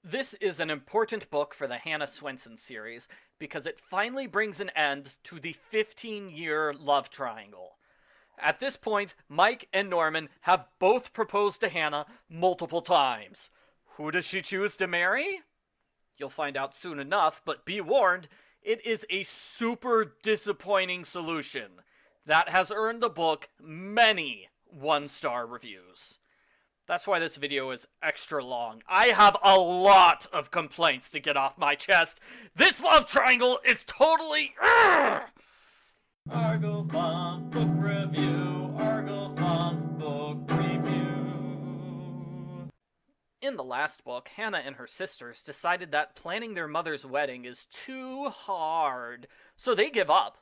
This is an important book for the Hannah Swensen series because it finally brings an end to the 15-year love triangle. At this point, Mike and Norman have both proposed to Hannah multiple times. Who does she choose to marry? You'll find out soon enough, but be warned, it is a super disappointing solution that has earned the book many one-star reviews. That's why this video is extra long. I have a lot of complaints to get off my chest. This love triangle is totally... Argo Funk Book Review. Argo Funk Book Review. In the last book, Hannah and her sisters decided that planning their mother's wedding is too hard, so they give up.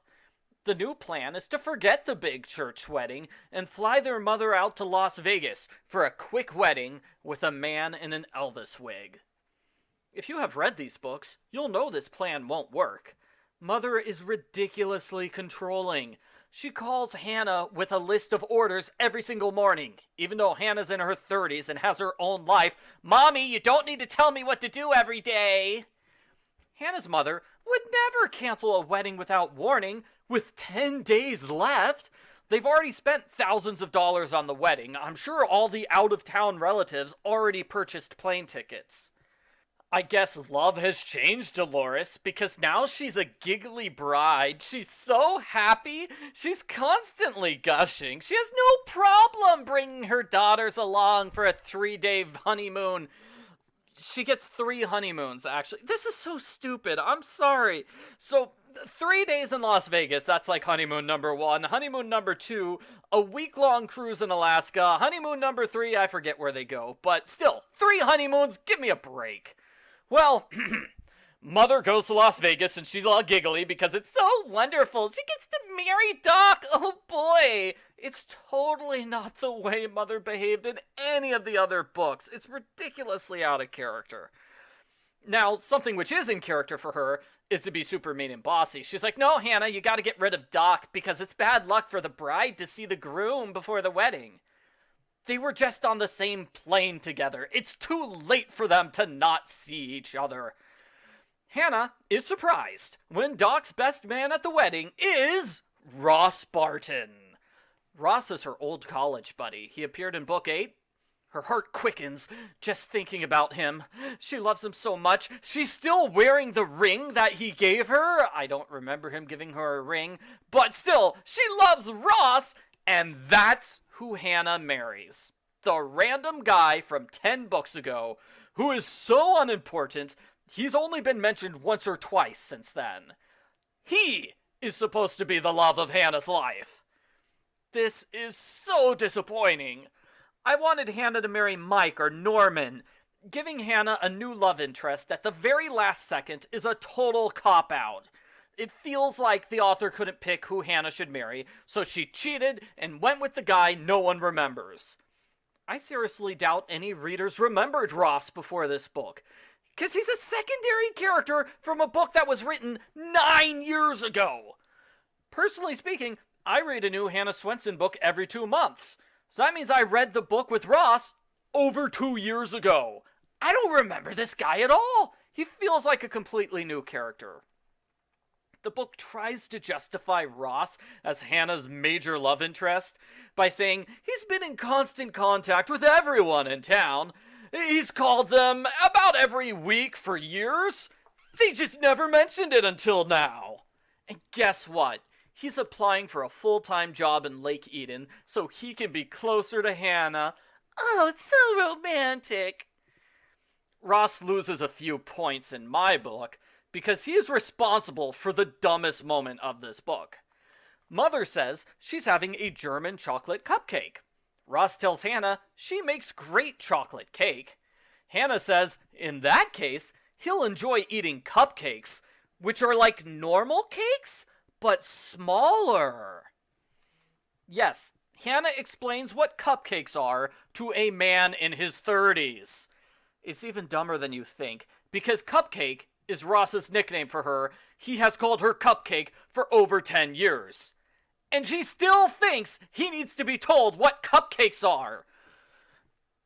The new plan is to forget the big church wedding and fly their mother out to Las Vegas for a quick wedding with a man in an Elvis wig. If you have read these books, you'll know this plan won't work. Mother is ridiculously controlling. She calls Hannah with a list of orders every single morning. Even though Hannah's in her 30s and has her own life, "Mommy, you don't need to tell me what to do every day." Hannah's mother would never cancel a wedding without warning. With 10 days left, they've already spent thousands of dollars on the wedding. I'm sure all the out-of-town relatives already purchased plane tickets. I guess love has changed Dolores, because now she's a giggly bride. She's so happy. She's constantly gushing. She has no problem bringing her daughters along for a 3-day honeymoon. She gets 3 honeymoons, actually. This is so stupid. I'm sorry. So, 3 days in Las Vegas, that's like honeymoon number 1. Honeymoon number 2, a week-long cruise in Alaska. Honeymoon number 3, I forget where they go. But still, 3 honeymoons, give me a break. Well, Mother goes to Las Vegas and she's all giggly because it's so wonderful. She gets to marry Doc. Oh boy. It's totally not the way Mother behaved in any of the other books. It's ridiculously out of character. Now, something which is in character for her is to be super mean and bossy. She's like, "No, Hannah, you gotta get rid of Doc because it's bad luck for the bride to see the groom before the wedding." They were just on the same plane together. It's too late for them to not see each other. Hannah is surprised when Doc's best man at the wedding is Ross Barton. Ross is her old college buddy. He appeared in book 8. Her heart quickens just thinking about him. She loves him so much. She's still wearing the ring that he gave her. I don't remember him giving her a ring, but still, she loves Ross, and that's who Hannah marries. The random guy from 10 books ago who is so unimportant, he's only been mentioned once or twice since then. He is supposed to be the love of Hannah's life. This is so disappointing. I wanted Hannah to marry Mike or Norman. Giving Hannah a new love interest at the very last second is a total cop-out. It feels like the author couldn't pick who Hannah should marry, so she cheated and went with the guy no one remembers. I seriously doubt any readers remembered Ross before this book, because he's a secondary character from a book that was written 9 years ago. Personally speaking, I read a new Hannah Swensen book every 2 months. So that means I read the book with Ross over 2 years ago. I don't remember this guy at all. He feels like a completely new character. The book tries to justify Ross as Hannah's major love interest by saying he's been in constant contact with everyone in town. He's called them about every week for years. They just never mentioned it until now. And guess what? He's applying for a full-time job in Lake Eden so he can be closer to Hannah. Oh, it's so romantic. Ross loses a few points in my book because he is responsible for the dumbest moment of this book. Mother says she's having a German chocolate cupcake. Ross tells Hannah she makes great chocolate cake. Hannah says, in that case, he'll enjoy eating cupcakes, which are like normal cakes, but smaller. Yes, Hannah explains what cupcakes are to a man in his 30s. It's even dumber than you think, because cupcake is Ross's nickname for her. He has called her Cupcake for over 10 years. And she still thinks he needs to be told what cupcakes are.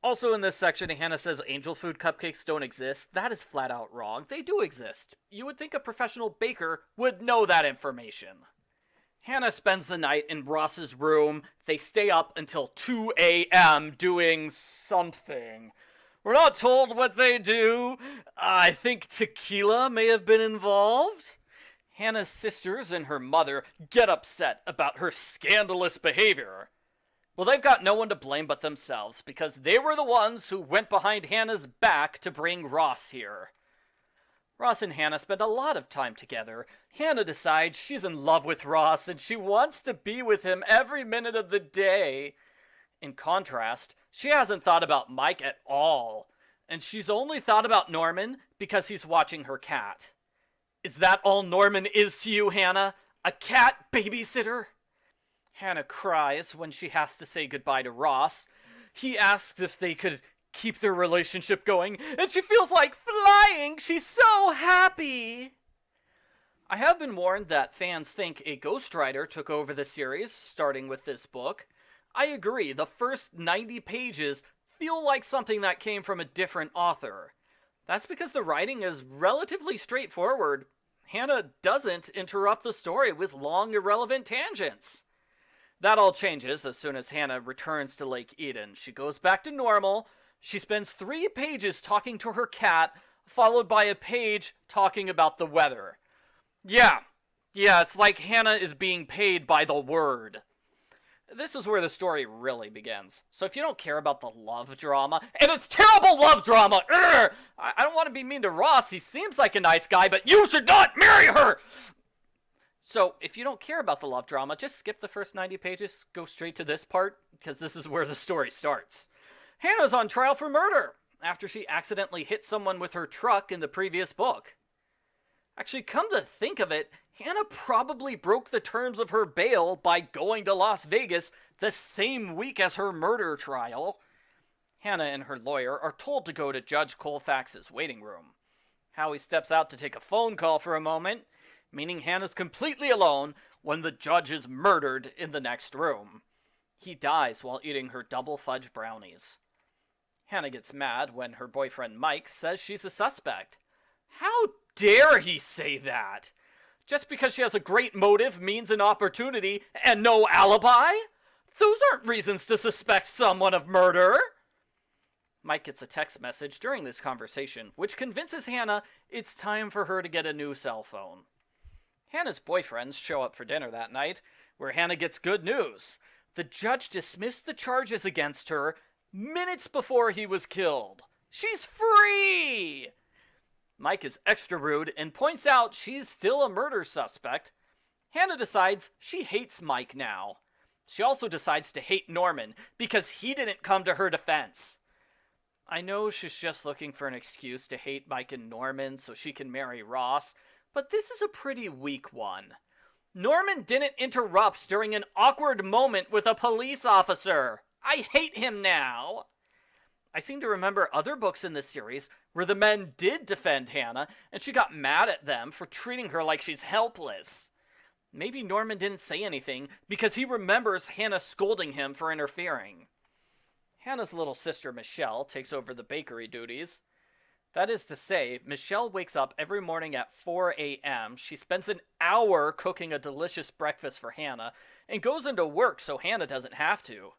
Also in this section, Hannah says angel food cupcakes don't exist. That is flat out wrong. They do exist. You would think a professional baker would know that information. Hannah spends the night in Ross's room. They stay up until 2 a.m. doing something. We're not told what they do. I think tequila may have been involved. Hannah's sisters and her mother get upset about her scandalous behavior. Well, they've got no one to blame but themselves, because they were the ones who went behind Hannah's back to bring Ross here. Ross and Hannah spend a lot of time together. Hannah decides she's in love with Ross and she wants to be with him every minute of the day. In contrast, she hasn't thought about Mike at all, and she's only thought about Norman because he's watching her cat. Is that all Norman is to you, Hannah? A cat babysitter? Hannah cries when she has to say goodbye to Ross. He asks if they could keep their relationship going, and she feels like flying. She's so happy. I have been warned that fans think a ghostwriter took over the series, starting with this book. I agree, the first 90 pages feel like something that came from a different author. That's because the writing is relatively straightforward. Hannah doesn't interrupt the story with long, irrelevant tangents. That all changes as soon as Hannah returns to Lake Eden. She goes back to normal. She spends 3 pages talking to her cat, followed by a page talking about the weather. Yeah, it's like Hannah is being paid by the word. This is where the story really begins. So if you don't care about the love drama, and it's terrible love drama, I don't want to be mean to Ross. He seems like a nice guy, but you should not marry her! So if you don't care about the love drama, just skip the first 90 pages, go straight to this part, because this is where the story starts. Hannah's on trial for murder after she accidentally hit someone with her truck in the previous book. Actually, come to think of it, Hannah probably broke the terms of her bail by going to Las Vegas the same week as her murder trial. Hannah and her lawyer are told to go to Judge Colfax's waiting room. Howie steps out to take a phone call for a moment, meaning Hannah's completely alone when the judge is murdered in the next room. He dies while eating her double fudge brownies. Hannah gets mad when her boyfriend Mike says she's a suspect. How dare he say that? Just because she has a great motive, means, and opportunity, and no alibi? Those aren't reasons to suspect someone of murder. Mike gets a text message during this conversation, which convinces Hannah it's time for her to get a new cell phone. Hannah's boyfriends show up for dinner that night, where Hannah gets good news. The judge dismissed the charges against her minutes before he was killed. She's free! Mike is extra rude and points out she's still a murder suspect. Hannah decides she hates Mike now. She also decides to hate Norman because he didn't come to her defense. I know she's just looking for an excuse to hate Mike and Norman so she can marry Ross, but this is a pretty weak one. Norman didn't interrupt during an awkward moment with a police officer. I hate him now. I seem to remember other books in this series where the men did defend Hannah, and she got mad at them for treating her like she's helpless. Maybe Norman didn't say anything because he remembers Hannah scolding him for interfering. Hannah's little sister Michelle takes over the bakery duties. That is to say, Michelle wakes up every morning at 4 a.m. She spends an hour cooking a delicious breakfast for Hannah and goes into work so Hannah doesn't have to.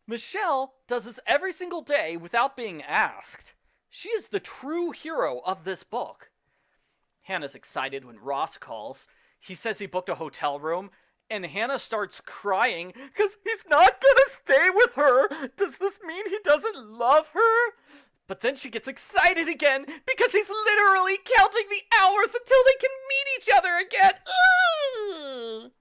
Michelle does this every single day without being asked. She is the true hero of this book. Hannah's excited when Ross calls. He says he booked a hotel room, and Hannah starts crying because he's not gonna stay with her. Does this mean he doesn't love her? But then she gets excited again because he's literally counting the hours until they can meet each other again. Ugh!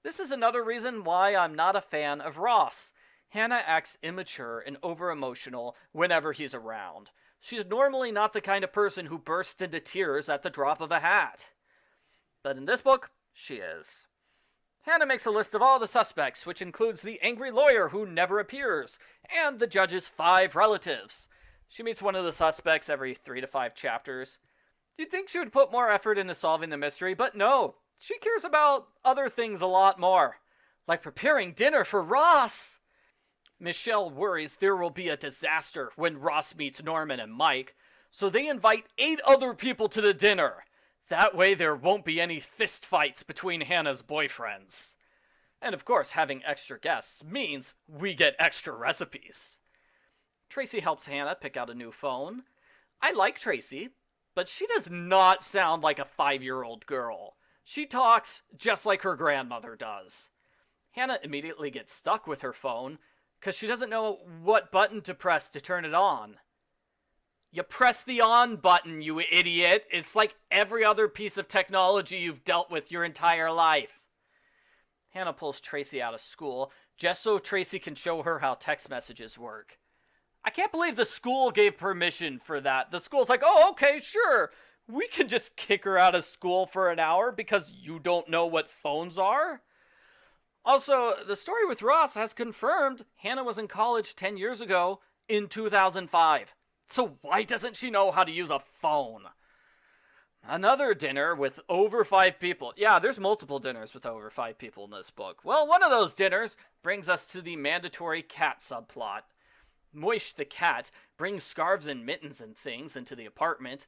This is another reason why I'm not a fan of Ross. Hannah acts immature and over-emotional whenever he's around. She's normally not the kind of person who bursts into tears at the drop of a hat. But in this book, she is. Hannah makes a list of all the suspects, which includes the angry lawyer who never appears, and the judge's 5 relatives. She meets one of the suspects every 3 to 5 chapters. You'd think she would put more effort into solving the mystery, but no. She cares about other things a lot more, like preparing dinner for Ross. Michelle worries there will be a disaster when Ross meets Norman and Mike, so they invite 8 other people to the dinner. That way there won't be any fistfights between Hannah's boyfriends. And of course, having extra guests means we get extra recipes. Tracy helps Hannah pick out a new phone. I like Tracy, but she does not sound like a 5-year-old girl. She talks just like her grandmother does. Hannah immediately gets stuck with her phone because she doesn't know what button to press to turn it on. You press the on button, you idiot. It's like every other piece of technology you've dealt with your entire life. Hannah pulls Tracy out of school just so Tracy can show her how text messages work. I can't believe the school gave permission for that. The school's like, oh, okay, sure. We can just kick her out of school for an hour because you don't know what phones are? Also, the story with Ross has confirmed Hannah was in college 10 years ago in 2005. So why doesn't she know how to use a phone? Another dinner with over 5 people. Yeah, there's multiple dinners with over 5 people in this book. Well, one of those dinners brings us to the mandatory cat subplot. Moish the cat brings scarves and mittens and things into the apartment.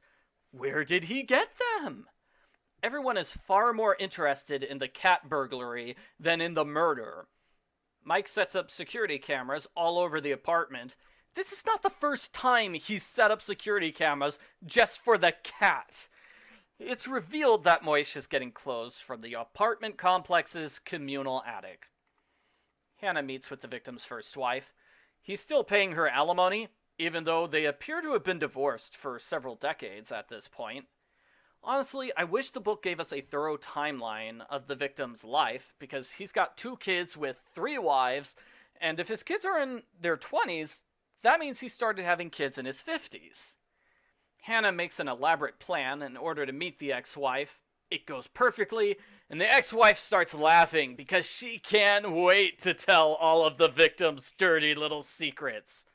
Where did he get them? Everyone is far more interested in the cat burglary than in the murder. Mike sets up security cameras all over the apartment. This is not the first time he's set up security cameras just for the cat. It's revealed that Moish is getting clothes from the apartment complex's communal attic. Hannah meets with the victim's first wife. He's still paying her alimony, even though they appear to have been divorced for several decades at this point. Honestly, I wish the book gave us a thorough timeline of the victim's life, because he's got 2 kids with 3 wives, and if his kids are in their 20s, that means he started having kids in his 50s. Hannah makes an elaborate plan in order to meet the ex-wife. It goes perfectly, and the ex-wife starts laughing because she can't wait to tell all of the victim's dirty little secrets.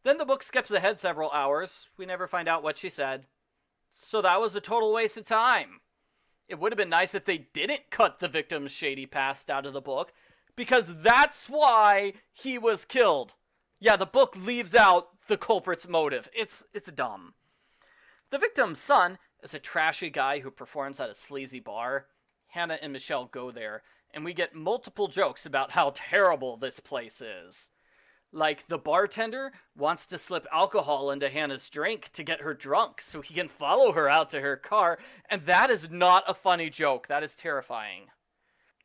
Then the book skips ahead several hours. We never find out what she said. So that was a total waste of time. It would have been nice if they didn't cut the victim's shady past out of the book, because that's why he was killed. Yeah, the book leaves out the culprit's motive. It's dumb. The victim's son is a trashy guy who performs at a sleazy bar. Hannah and Michelle go there, and we get multiple jokes about how terrible this place is. Like, the bartender wants to slip alcohol into Hannah's drink to get her drunk so he can follow her out to her car, and that is not a funny joke. That is terrifying.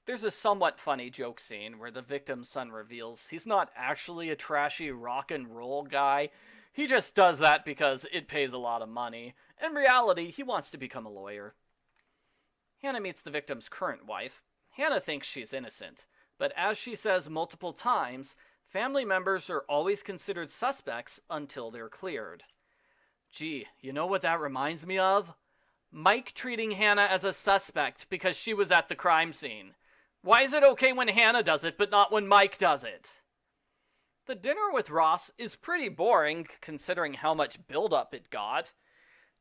There's a somewhat funny joke scene where the victim's son reveals he's not actually a trashy rock and roll guy. He just does that because it pays a lot of money. In reality, he wants to become a lawyer. Hannah meets the victim's current wife. Hannah thinks she's innocent, but as she says multiple times, family members are always considered suspects until they're cleared. Gee, you know what that reminds me of? Mike treating Hannah as a suspect because she was at the crime scene. Why is it okay when Hannah does it, but not when Mike does it? The dinner with Ross is pretty boring, considering how much build-up it got.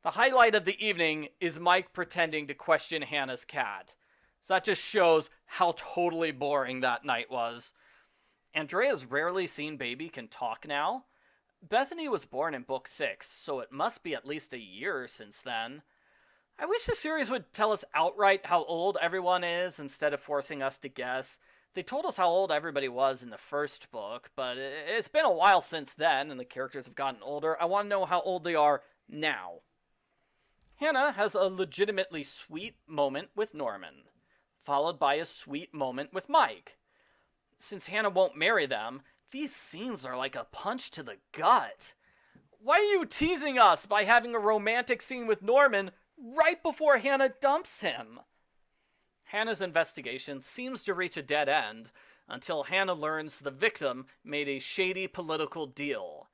The highlight of the evening is Mike pretending to question Hannah's cat. So that just shows how totally boring that night was. Andrea's rarely seen baby can talk now. Bethany was born in book 6, so it must be at least a year since then. I wish the series would tell us outright how old everyone is instead of forcing us to guess. They told us how old everybody was in the first book, but it's been a while since then, and the characters have gotten older. I want to know how old they are now. Hannah has a legitimately sweet moment with Norman, followed by a sweet moment with Mike. Since Hannah won't marry them, these scenes are like a punch to the gut. Why are you teasing us by having a romantic scene with Norman right before Hannah dumps him? Hannah's investigation seems to reach a dead end until Hannah learns the victim made a shady political deal.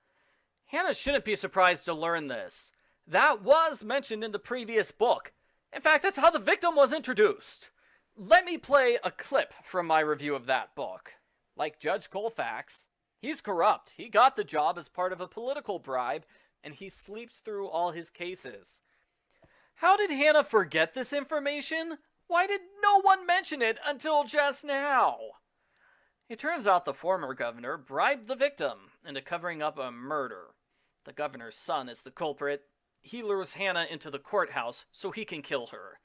Hannah shouldn't be surprised to learn this. That was mentioned in the previous book. In fact, that's how the victim was introduced. Let me play a clip from my review of that book. Like Judge Colfax, he's corrupt. He got the job as part of a political bribe, and he sleeps through all his cases. How did Hannah forget this information? Why did no one mention it until just now? It turns out the former governor bribed the victim into covering up a murder. The governor's son is the culprit. He lures Hannah into the courthouse so he can kill her.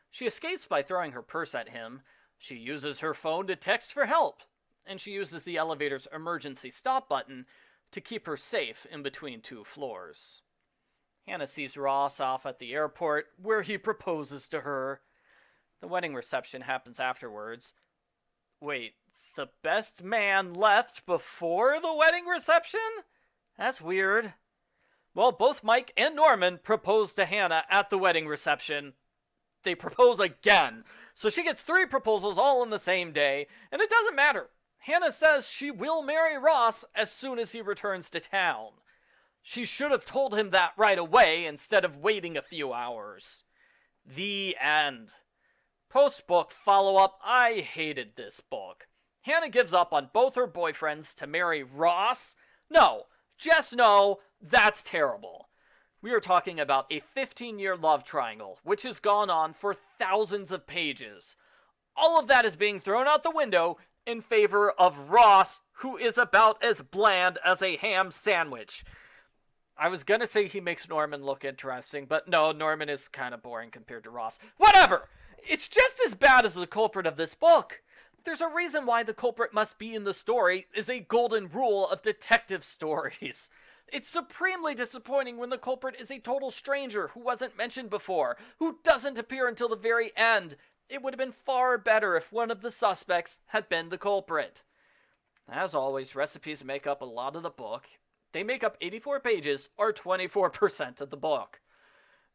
She escapes by throwing her purse at him. She uses her phone to text for help. And she uses the elevator's emergency stop button to keep her safe in between two floors. Hannah sees Ross off at the airport, where he proposes to her. The wedding reception happens afterwards. Wait, the best man left before the wedding reception? That's weird. Well, both Mike and Norman propose to Hannah at the wedding reception. They propose again. So she gets 3 proposals all in the same day, and it doesn't matter. Hannah says she will marry Ross as soon as he returns to town. She should have told him that right away instead of waiting a few hours. The end. Post-book follow-up, I hated this book. Hannah gives up on both her boyfriends to marry Ross. No, just no, that's terrible. We are talking about a 15-year love triangle, which has gone on for thousands of pages. All of that is being thrown out the window in favor of Ross, who is about as bland as a ham sandwich. I was gonna say he makes Norman look interesting, but no, Norman is kind of boring compared to Ross. Whatever! It's just as bad as the culprit of this book. There's a reason why the culprit must be in the story is a golden rule of detective stories. It's supremely disappointing when the culprit is a total stranger who wasn't mentioned before, who doesn't appear until the very end. It would have been far better if one of the suspects had been the culprit. As always, recipes make up a lot of the book. They make up 84 pages, or 24% of the book.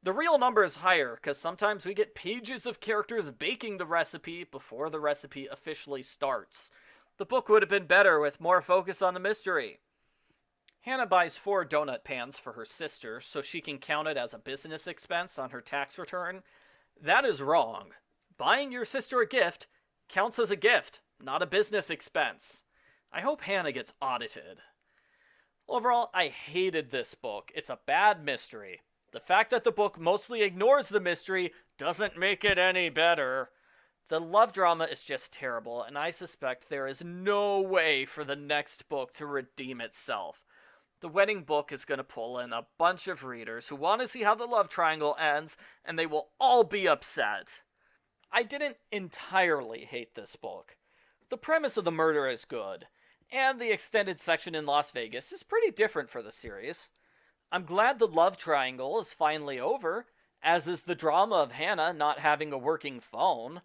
The real number is higher, because sometimes we get pages of characters baking the recipe before the recipe officially starts. The book would have been better with more focus on the mystery. Hannah buys 4 donut pans for her sister so she can count it as a business expense on her tax return. That is wrong. Buying your sister a gift counts as a gift, not a business expense. I hope Hannah gets audited. Overall, I hated this book. It's a bad mystery. The fact that the book mostly ignores the mystery doesn't make it any better. The love drama is just terrible, and I suspect there is no way for the next book to redeem itself. The wedding book is going to pull in a bunch of readers who want to see how the love triangle ends, and they will all be upset. I didn't entirely hate this book. The premise of the murder is good, and the extended section in Las Vegas is pretty different for the series. I'm glad the love triangle is finally over, as is the drama of Hannah not having a working phone.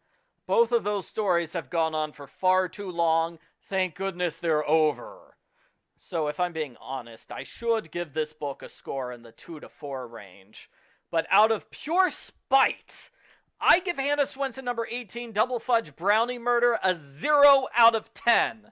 Both of those stories have gone on for far too long. Thank goodness they're over. So if I'm being honest, I should give this book a score in the 2 to 4 range. But out of pure spite, I give Hannah Swensen number 18 Double Fudge Brownie Murder a 0 out of 10.